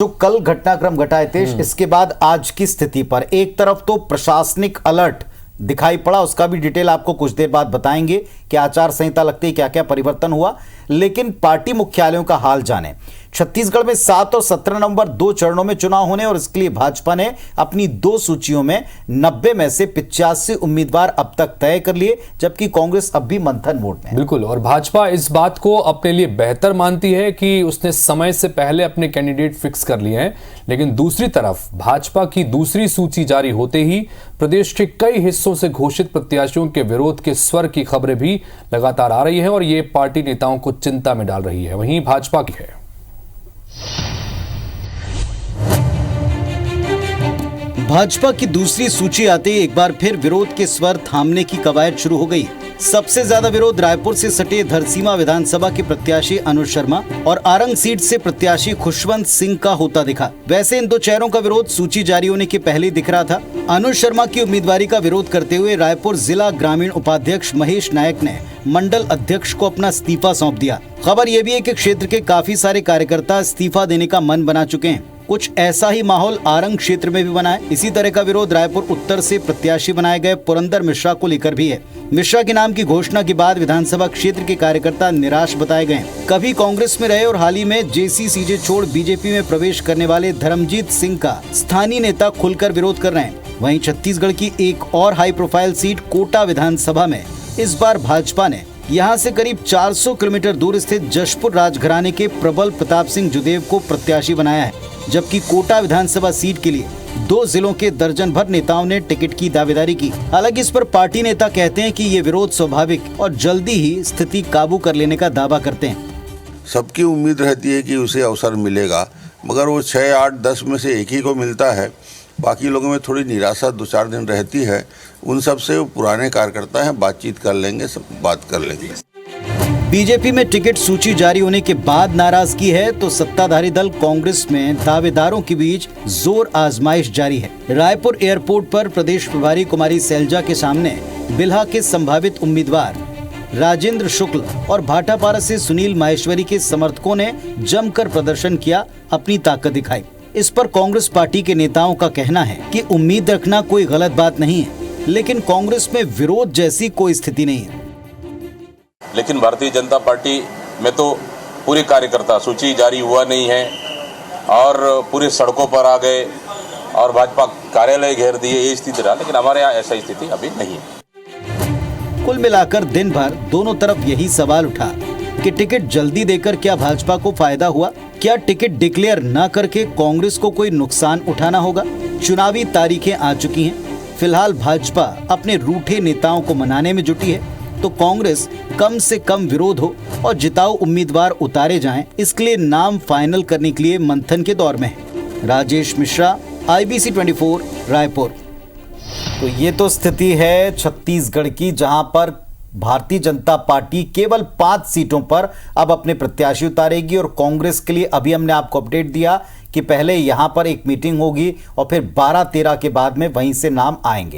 जो कल घटनाक्रम घटा है तेज, इसके बाद आज की स्थिति पर एक तरफ तो प्रशासनिक अलर्ट दिखाई पड़ा, उसका भी डिटेल आपको कुछ देर बाद बताएंगे कि आचार संहिता लगते ही क्या क्या परिवर्तन हुआ। लेकिन पार्टी मुख्यालयों का हाल जाने। छत्तीसगढ़ में 7 और 17 नवंबर 2 चरणों में चुनाव होने और इसके लिए भाजपा ने अपनी 2 सूचियों में 90 में से 85 उम्मीदवार अब तक तय कर लिए, जबकि कांग्रेस अब भी मंथन मोड में है। बिल्कुल, और भाजपा इस बात को अपने लिए बेहतर मानती है कि उसने समय से पहले अपने कैंडिडेट फिक्स कर लिए हैं। लेकिन दूसरी तरफ भाजपा की दूसरी सूची जारी होते ही प्रदेश के कई हिस्सों से घोषित प्रत्याशियों के विरोध के स्वर की खबरें भी लगातार आ रही हैं और ये पार्टी नेताओं को चिंता में डाल रही है। वहीं भाजपा की है भाजपा की दूसरी सूची आते ही एक बार फिर विरोध के स्वर थामने की कवायद शुरू हो गई। सबसे ज्यादा विरोध रायपुर से सटे धरसींवा विधानसभा के प्रत्याशी अनुज शर्मा और आरंग सीट से प्रत्याशी खुशवंत सिंह का होता दिखा। वैसे इन 2 चेहरों का विरोध सूची जारी होने के पहले ही दिख रहा था। अनुज शर्मा की उम्मीदवारी का विरोध करते हुए रायपुर जिला ग्रामीण उपाध्यक्ष महेश नायक ने मंडल अध्यक्ष को अपना इस्तीफा सौंप दिया। खबर यह भी है कि क्षेत्र के काफी सारे कार्यकर्ता इस्तीफा देने का मन बना चुके हैं। कुछ ऐसा ही माहौल आरंग क्षेत्र में भी बना है। इसी तरह का विरोध रायपुर उत्तर से प्रत्याशी बनाए गए पुरंदर मिश्रा को लेकर भी है। मिश्रा के नाम की घोषणा के बाद विधानसभा क्षेत्र के कार्यकर्ता निराश बताए गए। कभी कांग्रेस में रहे और हाल ही में जेसीसीजे छोड़ बीजेपी में प्रवेश करने वाले धर्मजीत सिंह का स्थानीय नेता खुलकर विरोध कर रहे हैं। वहीं छत्तीसगढ़ की एक और हाई प्रोफाइल सीट कोटा विधानसभा में इस बार भाजपा ने यहां से करीब 400 किलोमीटर दूर स्थित जशपुर राजघराने के प्रबल प्रताप सिंह जुदेव को प्रत्याशी बनाया है, जबकि कोटा विधानसभा सीट के लिए 2 जिलों के दर्जन भर नेताओं ने टिकट की दावेदारी की। हालांकि इस पर पार्टी नेता कहते हैं कि ये विरोध स्वाभाविक और जल्दी ही स्थिति काबू कर लेने का दावा करते हैं। सबकी उम्मीद रहती है कि उसे अवसर मिलेगा, मगर वो 6, 8, 10 में से एक ही को मिलता है। बाकी लोगों में थोड़ी निराशा 2-4 दिन रहती है। उन सब से पुराने कार्यकर्ता हैं, बातचीत कर लेंगे, सब बात कर लेंगे। बीजेपी में टिकट सूची जारी होने के बाद नाराजगी है तो सत्ताधारी दल कांग्रेस में दावेदारों के बीच जोर आजमाइश जारी है। रायपुर एयरपोर्ट पर प्रदेश प्रभारी कुमारी सैलजा के सामने बिल्हा के संभावित उम्मीदवार राजेंद्र शुक्ल और भाटापारा से सुनील माहेश्वरी के समर्थकों ने जमकर प्रदर्शन किया, अपनी ताकत दिखाई। इस पर कांग्रेस पार्टी के नेताओं का कहना है कि उम्मीद रखना कोई गलत बात नहीं है, लेकिन कांग्रेस में विरोध जैसी कोई स्थिति नहीं है। लेकिन भारतीय जनता पार्टी में तो पूरे कार्यकर्ता सूची जारी हुआ नहीं है और पूरे सड़कों पर आ गए और भाजपा कार्यालय घेर दिए, ये स्थिति रहा। लेकिन हमारे यहाँ ऐसा स्थिति अभी नहीं है। कुल मिलाकर दिन भर दोनों तरफ यही सवाल उठा कि टिकट जल्दी देकर क्या भाजपा को फायदा हुआ, क्या टिकट डिक्लेयर न करके कांग्रेस को कोई नुकसान उठाना होगा। चुनावी तारीखें आ चुकी हैं। फिलहाल भाजपा अपने रूठे नेताओं को मनाने में जुटी है तो कांग्रेस कम से कम विरोध हो और जिताऊ उम्मीदवार उतारे जाएं, इसके लिए नाम फाइनल करने के लिए मंथन के दौर में है। राजेश मिश्रा, IBC 24, रायपुर। तो ये तो स्थिति है छत्तीसगढ़ की, जहां पर भारतीय जनता पार्टी केवल 5 सीटों पर अब अपने प्रत्याशी उतारेगी और कांग्रेस के लिए अभी हमने आपको अपडेट दिया कि पहले यहां पर एक मीटिंग होगी और फिर 12-13 के बाद में वहीं से नाम आएंगे।